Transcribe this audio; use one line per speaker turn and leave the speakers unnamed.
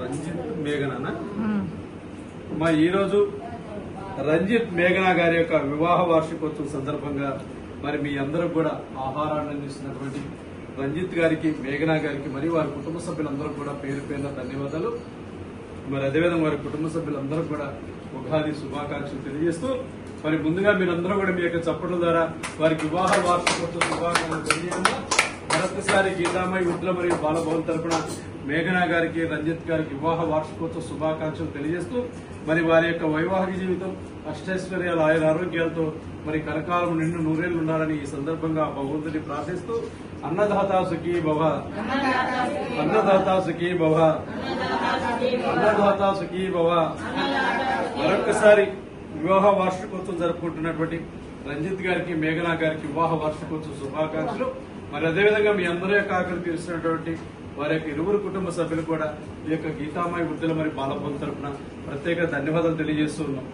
రంజిత్ మేఘనా మా ఈరోజు రంజిత్ మేఘనా గారి యొక్క వివాహ వార్షికోత్సవం సందర్భంగా మరి మీ అందరూ కూడా ఆహారాన్ని అందిస్తున్నటువంటి రంజిత్ గారికి మేఘనా గారికి మరియు వారి కుటుంబ సభ్యులందరూ కూడా పేరు పేరున ధన్యవాదాలు. మరి అదేవిధంగా వారి కుటుంబ సభ్యులందరూ కూడా ఉగాది శుభాకాంక్షలు తెలియజేస్తూ మరి ముందుగా మీరందరూ కూడా మీ యొక్క చప్పట్ల ద్వారా వారికి వివాహ వార్షికోత్సవ శుభాకాంక్షలు తెలియజేయండి. మరొకసారి గీతామయ్య ఉద్ర మరియు బాలభవన్ తరపున మేఘనా గారికి రంజిత్ గారికి వివాహ వార్షికోత్సవ శుభాకాంక్షలు తెలియజేస్తూ మరి వారి యొక్క వైవాహిక జీవితం అష్టైశ్వర్యాల ఆరోగ్యాలతో మరి కరకాలం నిండు నూరేళ్లు ఉండాలని ఈ సందర్భంగా భగవంతుని ప్రార్థిస్తూ అన్నదాతా సుఖీ భవ, అన్నదాతా సుఖీ భవ, అన్నదాతా సుఖీ భవ. మరొకసారి వివాహ వార్షికోత్సవం జరుపుకుంటున్నటువంటి రంజిత్ గారికి మేఘనా గారికి వివాహ వార్షికోత్సవ శుభాకాంక్షలు. మరి అదేవిధంగా మీ అందరి యొక్క ఆకలి తీరుస్తున్నటువంటి వారి యొక్క ఇరువురు కుటుంబ సభ్యులు కూడా ఈ యొక్క గీతామయ్య వృద్ధుల మరి బాలభవన్ తరపున ప్రత్యేక ధన్యవాదాలు తెలియజేస్తూ ఉన్నాం.